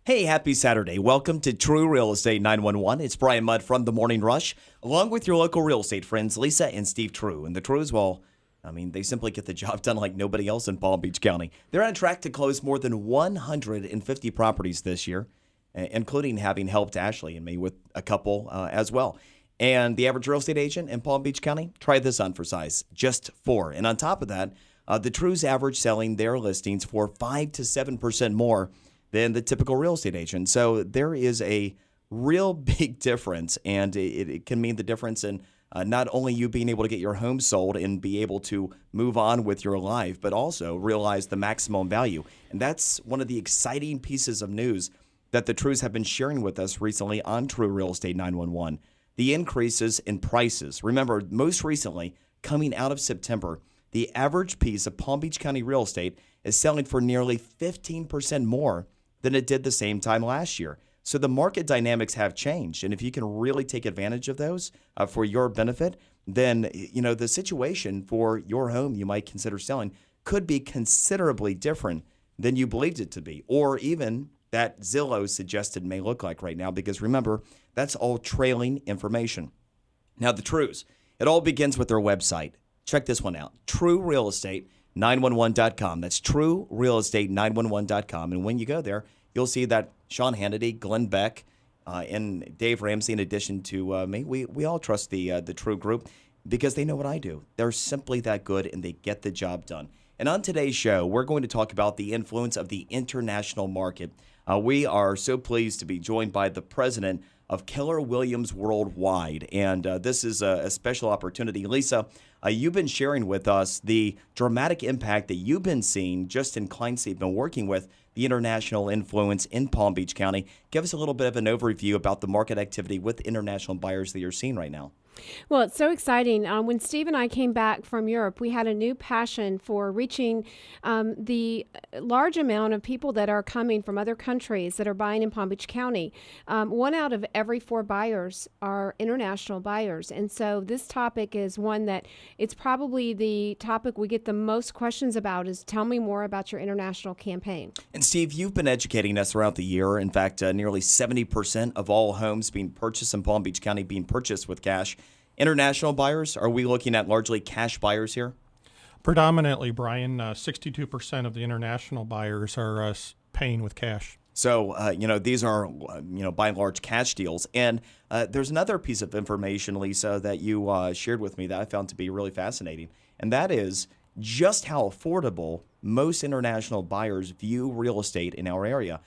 Hey, happy Saturday. Welcome to True Real Estate 911. It's Brian Mudd from The Morning Rush, along with your local real estate friends, Lisa and Steve Treu. And the Treus, well, they simply get the job done like nobody else in Palm Beach County. They're on track to close more than 150 properties this year, including having helped Ashley and me with a couple as well. And the average real estate agent in Palm Beach County, try this on for size, just 4. And on top of that, the Treus average selling their listings for 5 to 7% more than the typical real estate agent. So there is a real big difference, and it can mean the difference in not only you being able to get your home sold and be able to move on with your life, but also realize the maximum value. And that's one of the exciting pieces of news that the Treus have been sharing with us recently on True Real Estate 911. The increases in prices. Remember, most recently, coming out of September, the average piece of Palm Beach County real estate is selling for nearly 15% more than it did the same time last year. So the market dynamics have changed. And if you can really take advantage of those for your benefit, then the situation for your home you might consider selling could be considerably different than you believed it to be, or even that Zillow suggested may look like right now, because remember, that's all trailing information. Now, the Treus, it all begins with their website. Check this one out, TrueRealEstate911.com. That's TrueRealEstate911.com. And when you go there, you'll see that Sean Hannity, Glenn Beck, and Dave Ramsey, in addition to me, we all trust the Treu group because they know what I do. They're simply that good, and they get the job done. And on today's show, we're going to talk about the influence of the international market. We are so pleased to be joined by the president of Keller Williams Worldwide, and this is a special opportunity. Lisa, you've been sharing with us the dramatic impact that you've been seeing just in clients that you've been working with, the international influence in Palm Beach County. Give us a little bit of an overview about the market activity with international buyers that you're seeing right now. Well, it's so exciting. When Steve and I came back from Europe, we had a new passion for reaching the large amount of people that are coming from other countries that are buying in Palm Beach County. 1 out of every 4 buyers are international buyers. And so this topic is one that it's probably the topic we get the most questions about is tell me more about your international campaign. And Steve, you've been educating us throughout the year. In fact, nearly 70% of all homes being purchased in Palm Beach County being purchased with cash. International buyers, are we looking at largely cash buyers here? Predominantly, Brian, 62% of the international buyers are paying with cash. So, these are, by and large cash deals. And there's another piece of information, Lisa, that you shared with me that I found to be really fascinating. And that is just how affordable most international buyers view real estate in our area.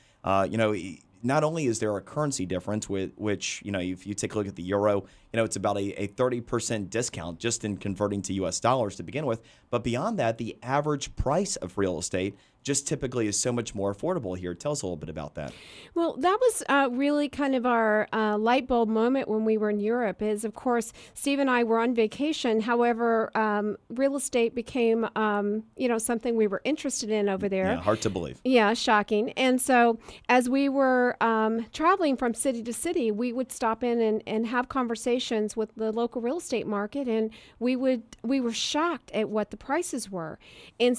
Not only is there a currency difference, which, if you take a look at the euro, it's about a 30% discount just in converting to U.S. dollars to begin with. But beyond that, the average price of real estate just typically is so much more affordable here. Tell us a little bit about that. Well, that was really kind of our light bulb moment when we were in Europe is, of course, Steve and I were on vacation. However, real estate became, something we were interested in over there. Yeah, hard to believe. Yeah, shocking. And so as we were traveling from city to city, we would stop in and have conversations with the local real estate market, and we were shocked at what the prices were. And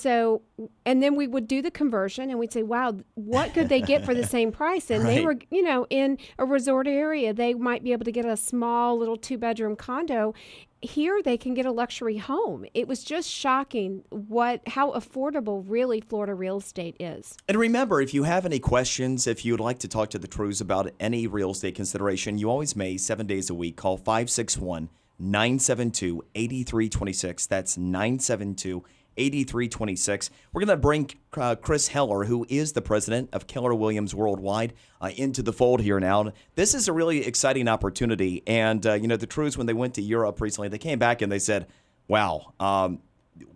then we would do the conversion and we'd say, wow, what could they get for the same price? And They were, in a resort area, they might be able to get a small little 2-bedroom condo. Here they can get a luxury home. It was just shocking how affordable really Florida real estate is. And remember, if you have any questions, if you would like to talk to the Treus about any real estate consideration, you always may, 7 days a week, call 561-972-8326. That's 972-8326. We're going to bring Chris Heller, who is the president of Keller Williams Worldwide, into the fold here now. This is a really exciting opportunity. And, the Treus, when they went to Europe recently, they came back and they said, wow,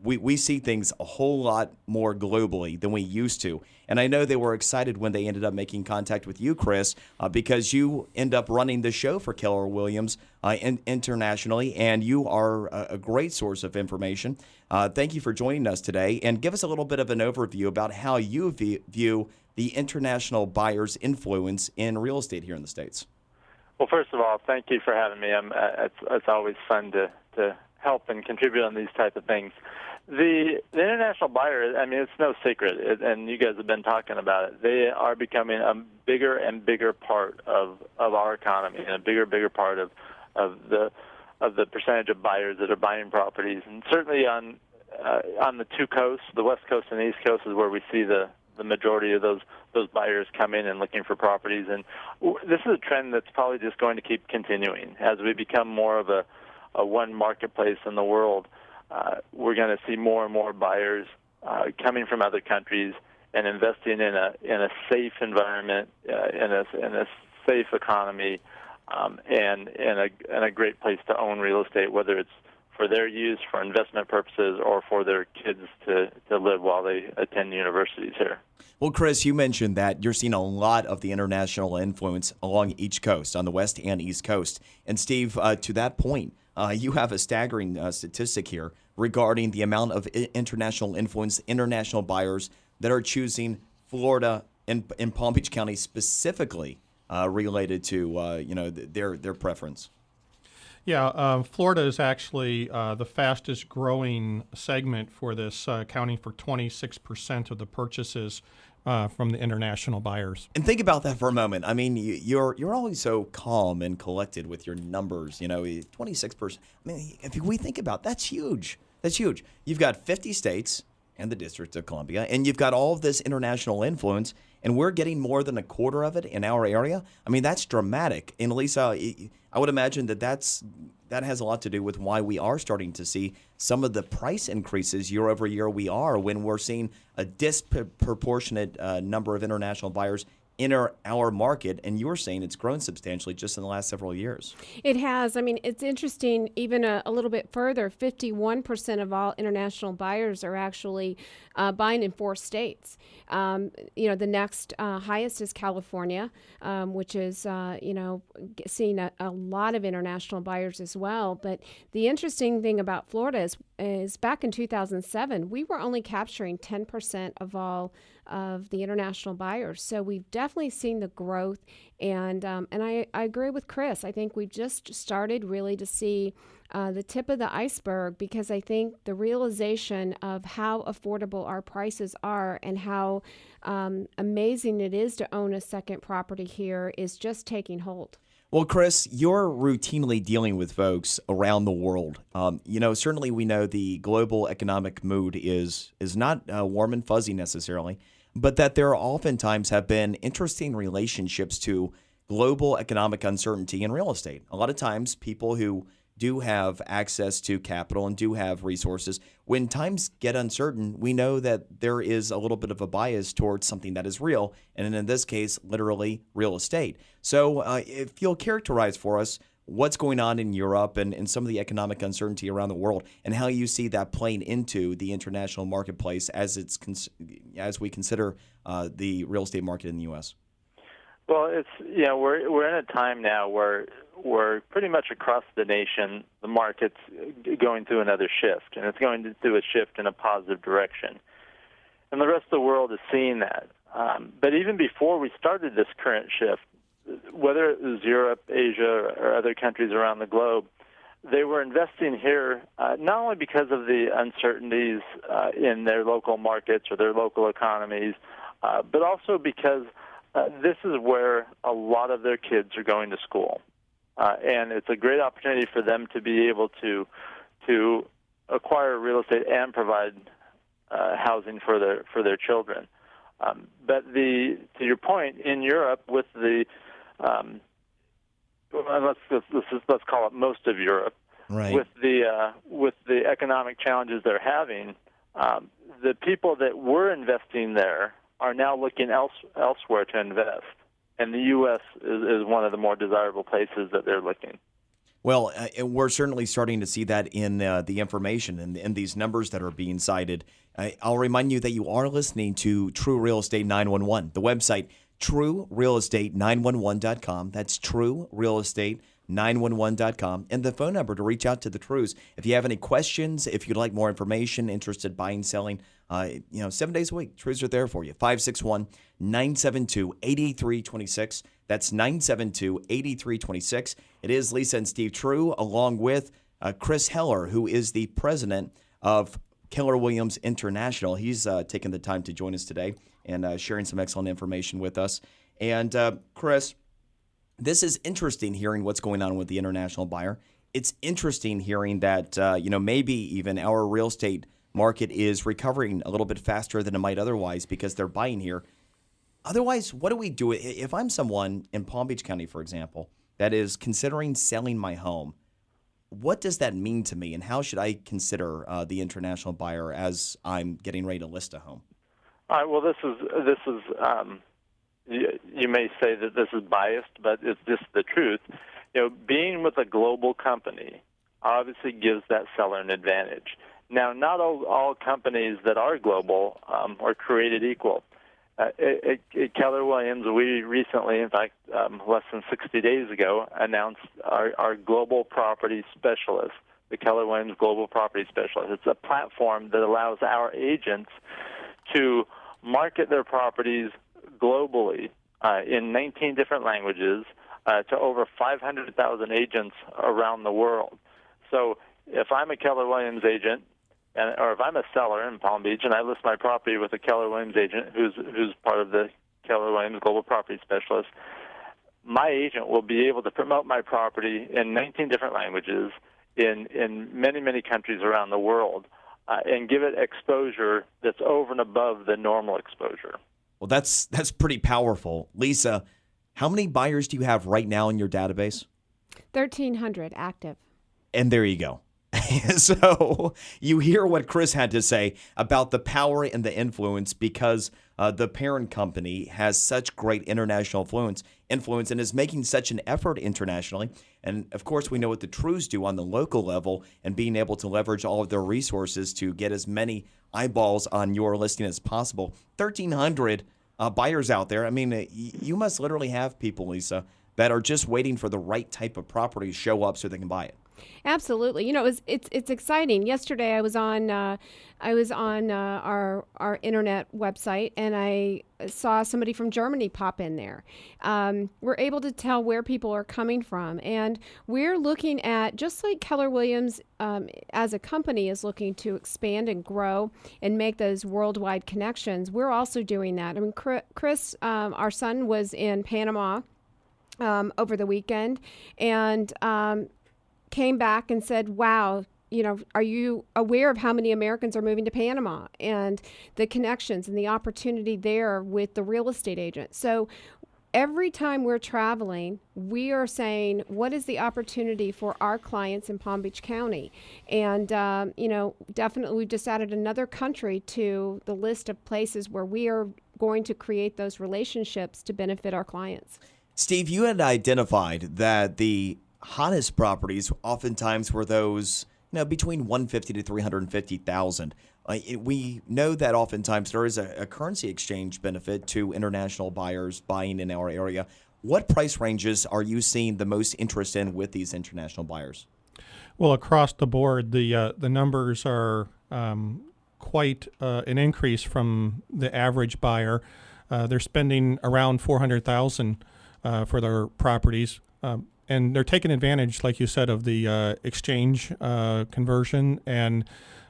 we see things a whole lot more globally than we used to. And I know they were excited when they ended up making contact with you, Chris, because you end up running the show for Keller Williams internationally, and you are a great source of information. Thank you for joining us today, and give us a little bit of an overview about how you view the international buyer's influence in real estate here in the States. Well, first of all, thank you for having me. It's always fun to help and contribute on these type of things. The international buyer, I mean, it's no secret, and you guys have been talking about it. They are becoming a bigger and bigger part of our economy, and a bigger part of the percentage of buyers that are buying properties. And certainly on the two coasts, the West Coast and the East Coast, is where we see the majority of those buyers come in and looking for properties. And this is a trend that's probably just going to keep continuing as we become more of a one marketplace in the world. We're going to see more and more buyers coming from other countries and investing in a safe environment, in a safe economy, and in a great place to own real estate, whether it's for their use, for investment purposes, or for their kids to live while they attend universities here. Well, Chris, you mentioned that you're seeing a lot of the international influence along each coast, on the West and East Coast. And Steve, to that point, you have a staggering statistic here regarding the amount of international influence, international buyers that are choosing Florida and Palm Beach County specifically related to their preference. Yeah, Florida is actually the fastest growing segment for this, accounting for 26% of the purchases from the international buyers. And think about that for a moment. I mean, you're always so calm and collected with your numbers. 26%. I mean, if we think about that's huge. That's huge. You've got 50 states and the District of Columbia, and you've got all of this international influence, and we're getting more than a quarter of it in our area. I mean, that's dramatic. And Lisa, I would imagine that has a lot to do with why we are starting to see some of the price increases year over year when we're seeing a disproportionate number of international buyers enter our market, and you're saying it's grown substantially just in the last several years. It has. I mean, it's interesting, even a little bit further, 51% of all international buyers are actually buying in 4 states. The next highest is California, which is, seeing a lot of international buyers as well. But the interesting thing about Florida is back in 2007, we were only capturing 10% of all of the international buyers. So we've definitely seen the growth, and I agree with Chris. I think we've just started really to see the tip of the iceberg, because I think the realization of how affordable our prices are and how amazing it is to own a second property here is just taking hold. Well, Chris, you're routinely dealing with folks around the world. Certainly we know the global economic mood is not warm and fuzzy necessarily, but that there oftentimes have been interesting relationships to global economic uncertainty in real estate. A lot of times people who do have access to capital and do have resources, when times get uncertain, we know that there is a little bit of a bias towards something that is real, and in this case, literally real estate. So if you'll characterize for us what's going on in Europe and some of the economic uncertainty around the world, and how you see that playing into the international marketplace as we consider the real estate market in the U.S. Well, we're in a time now where pretty much across the nation, the market's going through another shift, and it's going to do a shift in a positive direction. And the rest of the world is seeing that. But even before we started this current shift, whether it was Europe, Asia, or other countries around the globe, they were investing here not only because of the uncertainties in their local markets or their local economies, but also because this is where a lot of their kids are going to school. And it's a great opportunity for them to be able to acquire real estate and provide housing for their children. But to your point, in Europe, with the let's call it most of Europe, right, with the economic challenges they're having, the people that were investing there are now looking elsewhere to invest. And the U.S. is one of the more desirable places that they're looking. Well, we're certainly starting to see that in the information and these numbers that are being cited. I'll remind you that you are listening to True Real Estate 911, the website truerealestate911.com. That's truerealestate911.com. And the phone number to reach out to the Treus. If you have any questions, if you'd like more information, interested buying, selling, 7 days a week, Treus are there for you. 561-972-8326. That's 972-8326. It is Lisa and Steve Treu, along with Chris Heller, who is the president of Keller Williams International. He's taken the time to join us today and sharing some excellent information with us. And Chris, this is interesting hearing what's going on with the international buyer. It's interesting hearing that, maybe even our real estate market is recovering a little bit faster than it might otherwise because they're buying here. Otherwise, what do we do? If I'm someone in Palm Beach County, for example, that is considering selling my home, what does that mean to me, and how should I consider the international buyer as I'm getting ready to list a home? All right. Well, this is you may say that this is biased, but it's just the truth. Being with a global company obviously gives that seller an advantage. Now, not all companies that are global are created equal. At Keller Williams, we recently, in fact, less than 60 days ago, announced our global property specialist, the Keller Williams Global Property Specialist. It's a platform that allows our agents to market their properties globally in 19 different languages to over 500,000 agents around the world. So if I'm a Keller Williams agent, or if I'm a seller in Palm Beach and I list my property with a Keller Williams agent who's part of the Keller Williams Global Property Specialist, my agent will be able to promote my property in 19 different languages in many, many countries around the world and give it exposure that's over and above the normal exposure. Well, that's pretty powerful. Lisa, how many buyers do you have right now in your database? 1,300 active. And there you go. So you hear what Chris had to say about the power and the influence because the parent company has such great international influence and is making such an effort internationally. And, of course, we know what the Treus do on the local level and being able to leverage all of their resources to get as many eyeballs on your listing as possible. 1,300 buyers out there. I mean, you must literally have people, Lisa, that are just waiting for the right type of property to show up so they can buy it. Absolutely. It's exciting. Yesterday I was on our internet website and I saw somebody from Germany pop in there. We're able to tell where people are coming from, and we're looking at, just like Keller Williams as a company is looking to expand and grow and make those worldwide connections. We're also doing that. I mean, Chris, our son was in Panama over the weekend, and came back and said, wow, are you aware of how many Americans are moving to Panama and the connections and the opportunity there with the real estate agent? So every time we're traveling, we are saying, what is the opportunity for our clients in Palm Beach County? And, definitely we've just added another country to the list of places where we are going to create those relationships to benefit our clients. Steve, you had identified that the hottest properties oftentimes were those, between 150 to 350,000. We know that oftentimes there is a currency exchange benefit to international buyers buying in our area. What price ranges are you seeing the most interest in with these international buyers? Well, across the board, the numbers are quite an increase from the average buyer. They're spending around $400,000 for their properties. And they're taking advantage, like you said, of the exchange conversion and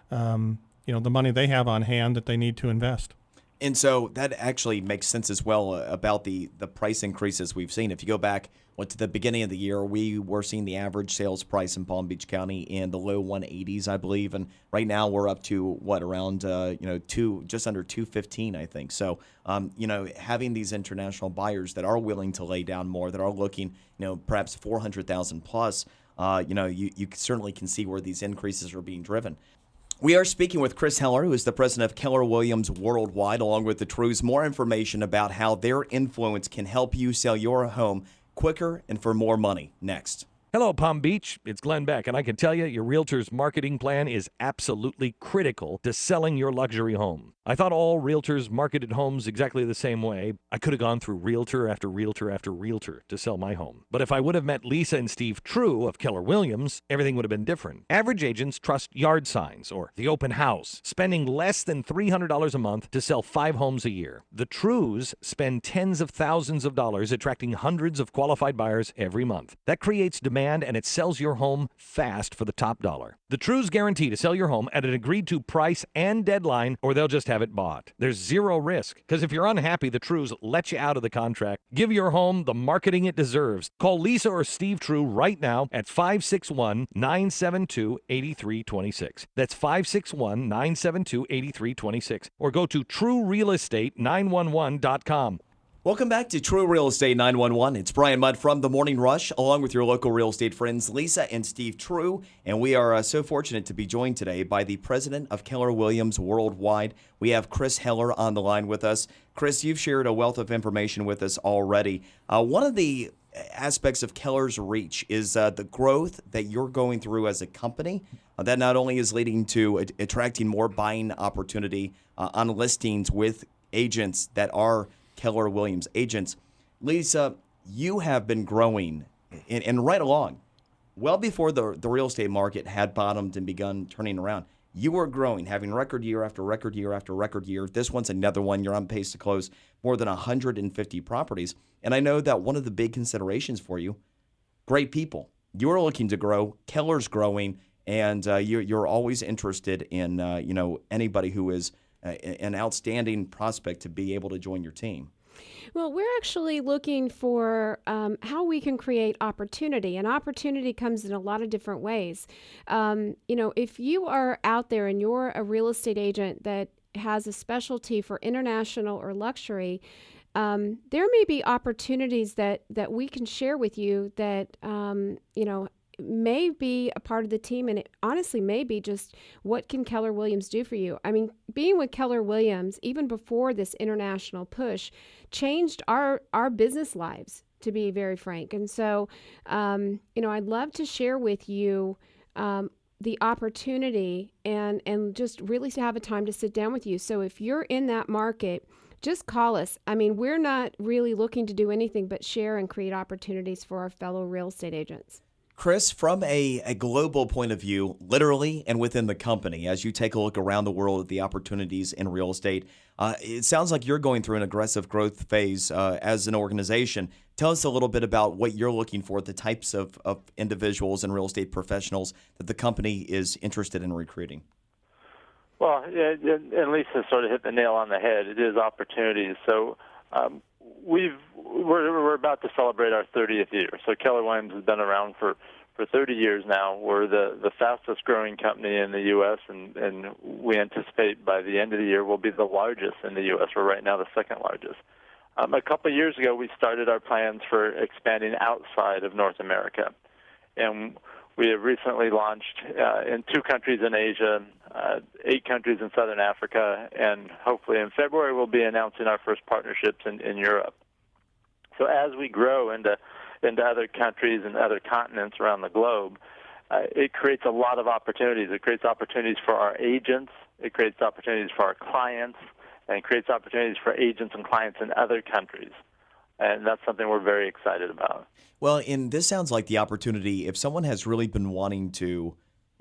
the money they have on hand that they need to invest. And so that actually makes sense as well about the price increases we've seen. If you go back to the beginning of the year, we were seeing the average sales price in Palm Beach County in the low 180s, I believe, and right now we're up to around just under 215, I think. So having these international buyers that are willing to lay down more, that are looking perhaps 400,000 plus, you certainly can see where these increases are being driven. We are speaking with Chris Heller, who is the president of Keller Williams Worldwide, along with the Treus. More information about how their influence can help you sell your home quicker and for more money next. Hello, Palm Beach. It's Glenn Beck, and I can tell you your realtor's marketing plan is absolutely critical to selling your luxury home. I thought all realtors marketed homes exactly the same way. I could have gone through realtor after realtor after realtor to sell my home. But if I would have met Lisa and Steve Treu of Keller Williams, everything would have been different. Average agents trust yard signs or the open house, spending less than $300 a month to sell 5 homes a year. The Treus spend tens of thousands of dollars attracting hundreds of qualified buyers every month. That creates demand and it sells your home fast for the top dollar. The Treus guarantee to sell your home at an agreed to price and deadline, or they'll just have it bought. There's zero risk, because if you're unhappy, the Treus let you out of the contract. Give your home the marketing it deserves. Call Lisa or Steve Treu right now at 561-972-8326. That's 561-972-8326. Or go to TrueRealEstate911.com. Welcome back to True Real Estate 911. It's Brian Mudd from The Morning Rush, along with your local real estate friends, Lisa and Steve Treu. And we are so fortunate to be joined today by the president of Keller Williams Worldwide. We have Chris Heller on the line with us. Chris, you've shared a wealth of information with us already. One of the aspects of Keller's reach is the growth that you're going through as a company. That not only is leading to attracting more buying opportunity on listings with agents that are Keller Williams agents. Lisa, you have been growing and right along. Well before the real estate market had bottomed and begun turning around, you were growing, having record year after record year after record year. This one's another one. You're on pace to close more than 150 properties. And I know that one of the big considerations for you, great people. You're looking to grow. Keller's growing, and you're always interested in anybody who is an outstanding prospect to be able to join your team. Well, we're actually looking for how we can create opportunity, and opportunity comes in a lot of different ways. If you are out there and you're a real estate agent that has a specialty for international or luxury, there may be opportunities that we can share with you that may be a part of the team, and it honestly may be just what can Keller Williams do for you. I mean, being with Keller Williams, even before this international push, changed our business lives, to be very frank. And so, I'd love to share with you the opportunity and just really to have a time to sit down with you. So if you're in that market, just call us. I mean, we're not really looking to do anything but share and create opportunities for our fellow real estate agents. Chris, from a global point of view, literally and within the company, as you take a look around the world at the opportunities in real estate, it sounds like you're going through an aggressive growth phase as an organization. Tell us a little bit about what you're looking for, the types of individuals and real estate professionals that the company is interested in recruiting. Well, yeah, and Lisa sort of hit the nail on the head. It is opportunities. So we're about to celebrate our 30th year. So Keller Williams has been around for 30 years now. We're the fastest growing company in the U.S., and we anticipate by the end of the year we'll be the largest in the U.S. We're right now the second largest. A couple of years ago, we started our plans for expanding outside of North America. And we have recently launched in 2 countries in Asia, 8 countries in Southern Africa, and hopefully in February we'll be announcing our first partnerships in Europe. So as we grow into other countries and other continents around the globe, it creates a lot of opportunities. It creates opportunities for our agents, it creates opportunities for our clients, and it creates opportunities for agents and clients in other countries. And that's something we're very excited about. Well, and this sounds like the opportunity, if someone has really been wanting to,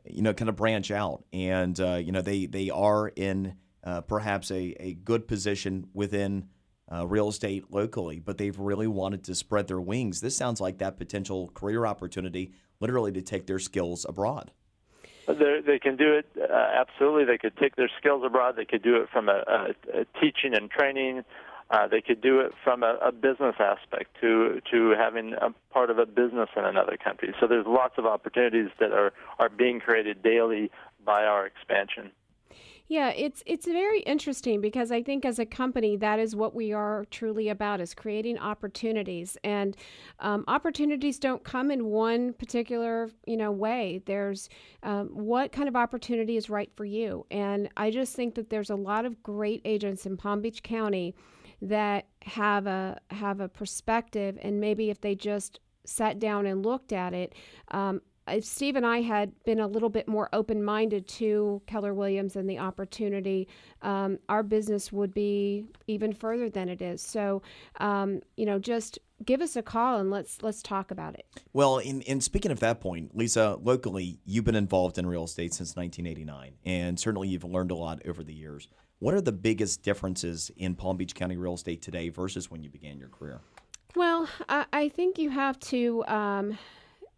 kind of branch out and, they are in perhaps a good position within real estate locally, but they've really wanted to spread their wings. This sounds like that potential career opportunity, literally to take their skills abroad. They can do it, absolutely. They could take their skills abroad. They could do it from a teaching and training. They could do it from a business aspect to having a part of a business in another country. So there's lots of opportunities that are being created daily by our expansion. Yeah, it's very interesting because I think as a company, that is what we are truly about, is creating opportunities. And opportunities don't come in one particular, way. There's what kind of opportunity is right for you. And I just think that there's a lot of great agents in Palm Beach County that have a perspective, and maybe if they just sat down and looked at it, if Steve and I had been a little bit more open-minded to Keller Williams and the opportunity, our business would be even further than it is. So, just give us a call and let's talk about it. Well, in speaking of that point, Lisa, locally, you've been involved in real estate since 1989, and certainly you've learned a lot over the years. What are the biggest differences in Palm Beach County real estate today versus when you began your career? Well, I think you have to.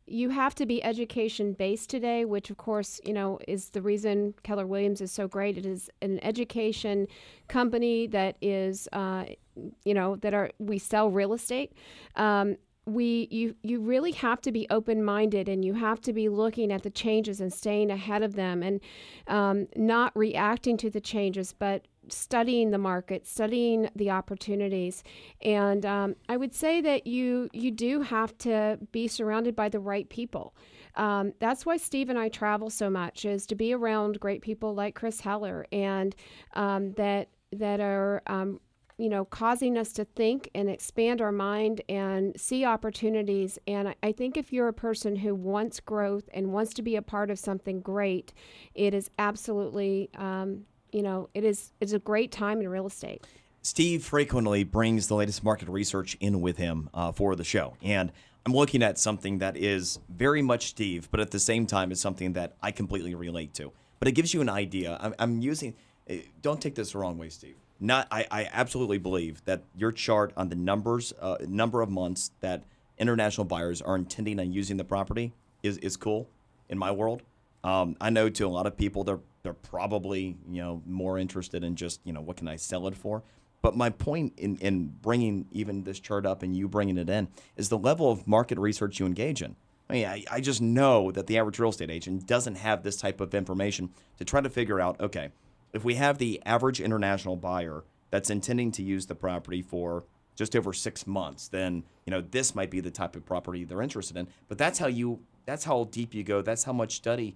You have to be education based today, which of course, is the reason Keller Williams is so great. It is an education company that is, we sell real estate. You really have to be open-minded, and you have to be looking at the changes and staying ahead of them, and not reacting to the changes, but studying the market, studying the opportunities. And I would say that you do have to be surrounded by the right people. That's why Steve and I travel so much, is to be around great people like Chris Heller, and that are causing us to think and expand our mind and see opportunities. And I think if you're a person who wants growth and wants to be a part of something great, it is absolutely, it's a great time in real estate. Steve frequently brings the latest market research in with him for the show. And I'm looking at something that is very much Steve, but at the same time is something that I completely relate to. But it gives you an idea. I'm using, don't take this the wrong way, Steve. I absolutely believe that your chart on the number of months that international buyers are intending on using the property is cool in my world. I know to a lot of people they're probably more interested in just what can I sell it for. But my point in bringing even this chart up and you bringing it in is the level of market research you engage in. I mean, I just know that the average real estate agent doesn't have this type of information to try to figure out, okay, if we have the average international buyer that's intending to use the property for just over 6 months, then this might be the type of property they're interested in. But that's how deep you go. That's how much study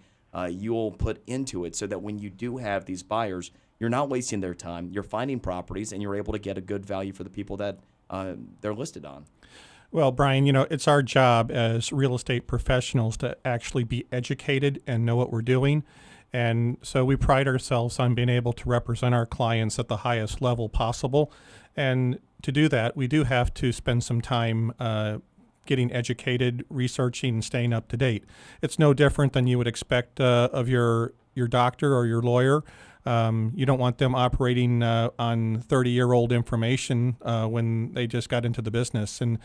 you'll put into it, so that when you do have these buyers, you're not wasting their time. You're finding properties, and you're able to get a good value for the people that they're listed on. Well, Brian, it's our job as real estate professionals to actually be educated and know what we're doing. And so we pride ourselves on being able to represent our clients at the highest level possible. And to do that, we do have to spend some time getting educated, researching, and staying up to date. It's no different than you would expect of your doctor or your lawyer. You don't want them operating on 30-year-old information when they just got into the business. And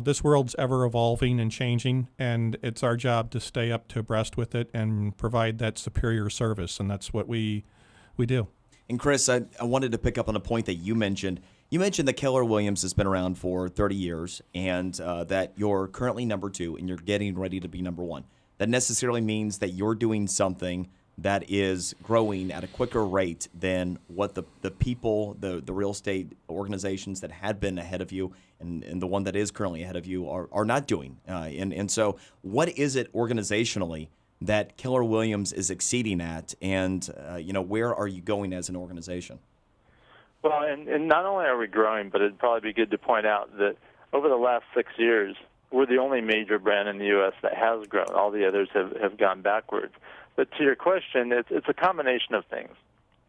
this world's ever evolving and changing, and it's our job to stay up to abreast with it and provide that superior service, and that's what we do. And Chris, I wanted to pick up on a point that you mentioned. You mentioned that Keller Williams has been around for 30 years, and that you're currently number 2 and you're getting ready to be number 1. That necessarily means that you're doing something that is growing at a quicker rate than what the people, the real estate organizations that had been ahead of you and the one that is currently ahead of you are not doing. And so what is it organizationally that Keller Williams is exceeding at, and where are you going as an organization? Well, and not only are we growing, but it'd probably be good to point out that over the last 6 years, we're the only major brand in the U.S. that has grown. All the others have gone backwards. But to your question, it's a combination of things.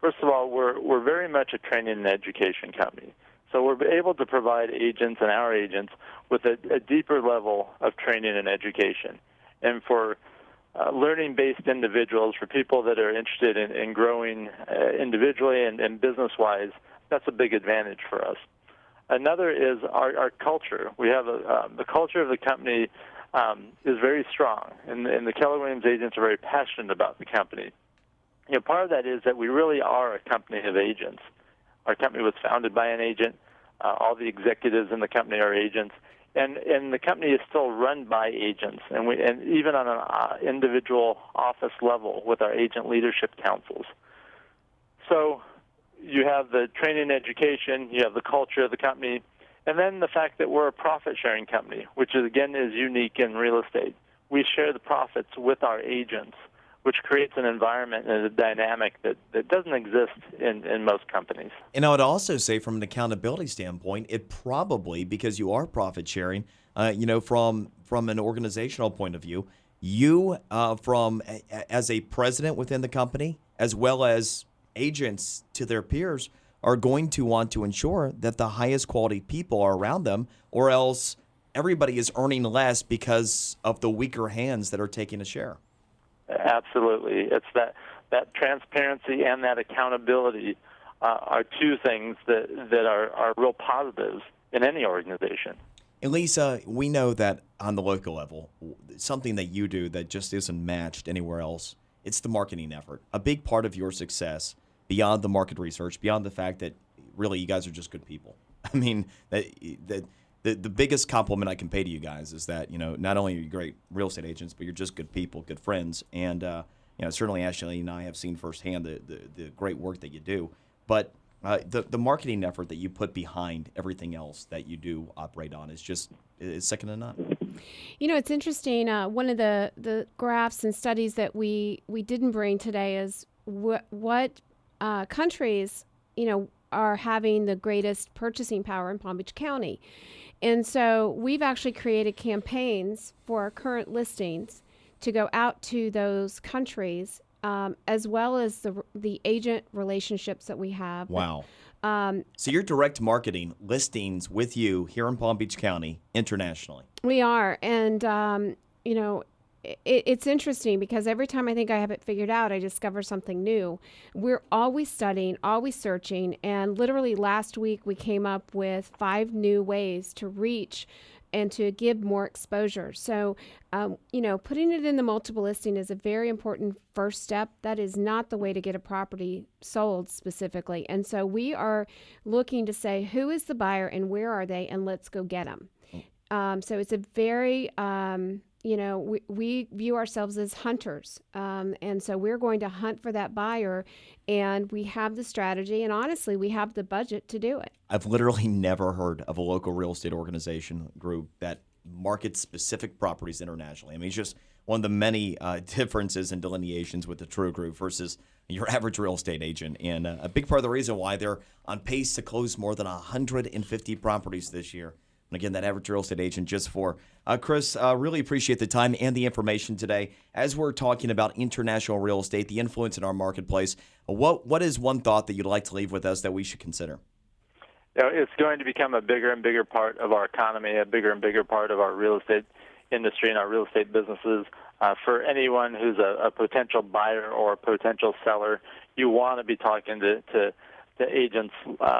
First of all, we're very much a training and education company. So we're able to provide agents and our agents with a deeper level of training and education. And for learning-based individuals, for people that are interested in growing individually and business-wise, that's a big advantage for us. Another is our culture. We have the culture of the company is very strong, and the Keller Williams agents are very passionate about the company. Part of that is that we really are a company of agents. Our company was founded by an agent. All the executives in the company are agents, and the company is still run by agents, and even on an individual office level with our agent leadership councils. So you have the training and education, you have the culture of the company, and then the fact that we're a profit-sharing company, which is unique in real estate. We share the profits with our agents, which creates an environment and a dynamic that doesn't exist in most companies. And I would also say from an accountability standpoint, it probably, because you are profit-sharing, from an organizational point of view, you as a president within the company, as well as agents to their peers, are going to want to ensure that the highest quality people are around them, or else everybody is earning less because of the weaker hands that are taking a share. Absolutely. It's that transparency and that accountability are two things that are real positives in any organization. And Lisa, we know that on the local level, something that you do that just isn't matched anywhere else, it's the marketing effort. A big part of your success, beyond the market research, beyond the fact that really you guys are just good people. I mean, the biggest compliment I can pay to you guys is that, not only are you great real estate agents, but you're just good people, good friends. And, certainly Ashley and I have seen firsthand the great work that you do. But the marketing effort that you put behind everything else that you do operate on is second to none. It's interesting. One of the graphs and studies that we didn't bring today is what countries, are having the greatest purchasing power in Palm Beach County. And so we've actually created campaigns for our current listings to go out to those countries, as well as the agent relationships that we have. Wow. So you're direct marketing listings with you here in Palm Beach County internationally. We are. And, it's interesting because every time I think I have it figured out, I discover something new. We're always studying, always searching. And literally last week, we came up with 5 new ways to reach and to give more exposure. So, putting it in the multiple listing is a very important first step. That is not the way to get a property sold specifically. And so we are looking to say, who is the buyer and where are they? And let's go get them. So it's a very, we view ourselves as hunters. And so we're going to hunt for that buyer, and we have the strategy, and honestly, we have the budget to do it. I've literally never heard of a local real estate organization group that markets specific properties internationally. I mean, it's just one of the many differences and delineations with the Treu Group versus your average real estate agent. And a big part of the reason why they're on pace to close more than 150 properties this year. And again, that average real estate agent just for. Chris, really appreciate the time and the information today. As we're talking about international real estate, the influence in our marketplace, what is one thought that you'd like to leave with us that we should consider? It's going to become a bigger and bigger part of our economy, a bigger and bigger part of our real estate industry and our real estate businesses. For anyone who's a potential buyer or a potential seller, you want to be talking to agents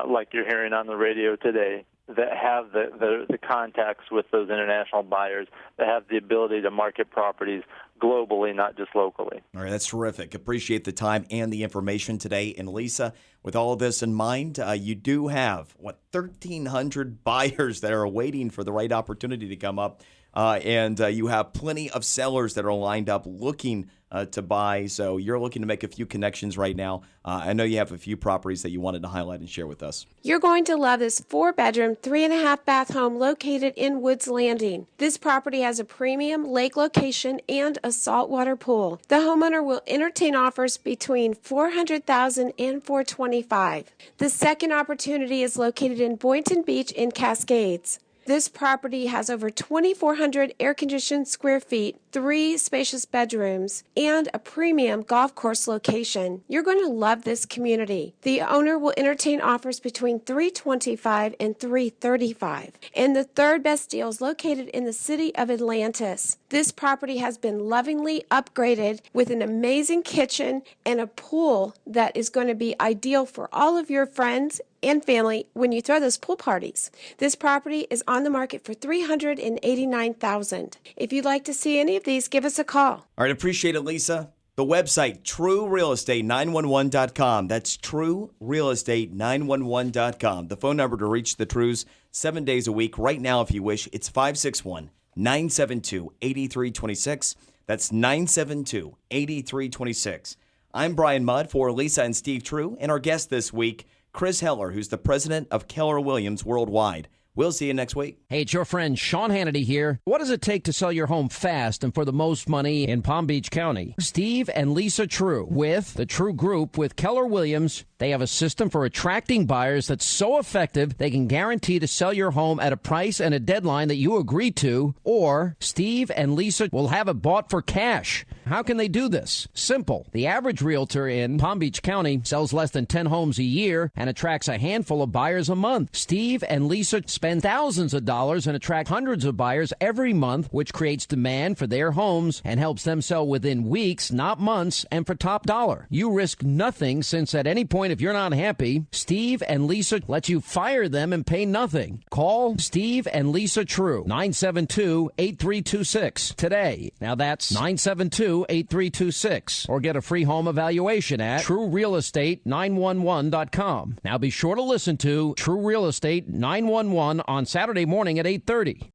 like you're hearing on the radio today, that have the contacts with those international buyers, that have the ability to market properties globally, not just locally. All right, that's terrific. Appreciate the time and the information today. And Lisa, with all of this in mind, you do have, 1,300 buyers that are waiting for the right opportunity to come up. And you have plenty of sellers that are lined up looking to buy. So you're looking to make a few connections right now. I know you have a few properties that you wanted to highlight and share with us. You're going to love this 4-bedroom, 3.5-bath home located in Woods Landing. This property has a premium lake location and a saltwater pool. The homeowner will entertain offers between $400,000 and $425,000. The second opportunity is located in Boynton Beach in Cascades. This property has over 2,400 air-conditioned square feet, 3 spacious bedrooms, and a premium golf course location. You're going to love this community. The owner will entertain offers between $325,000 and $335,000. And the third best deal is located in the city of Atlantis. This property has been lovingly upgraded with an amazing kitchen and a pool that is going to be ideal for all of your friends and family when you throw those pool parties. This property is on the market for $389,000. If you'd like to see any of these, give us a call. All right, appreciate it, Lisa. The website, TreuRealEstate911.com. That's TreuRealEstate911.com. The phone number to reach the Treus 7 days a week. Right now, if you wish, it's 561-972-8326. That's 972-8326. I'm Brian Mudd for Lisa and Steve Treu, and our guest this week, Chris Heller, who's the president of Keller Williams Worldwide. We'll see you next week. Hey, it's your friend Sean Hannity here. What does it take to sell your home fast and for the most money in Palm Beach County? Steve and Lisa Treu with the Treu Group with Keller Williams. They have a system for attracting buyers that's so effective they can guarantee to sell your home at a price and a deadline that you agree to, or Steve and Lisa will have it bought for cash. How can they do this? Simple. The average realtor in Palm Beach County sells less than 10 homes a year and attracts a handful of buyers a month. Steve and Lisa spend thousands of dollars and attract hundreds of buyers every month, which creates demand for their homes and helps them sell within weeks, not months, and for top dollar. You risk nothing, since at any point if you're not happy, Steve and Lisa let you fire them and pay nothing. Call Steve and Lisa Treu, 972-8326 today. Now that's 972-8326. Or get a free home evaluation at TrueRealEstate911.com. Now be sure to listen to True Real Estate 911 on Saturday morning at 8:30.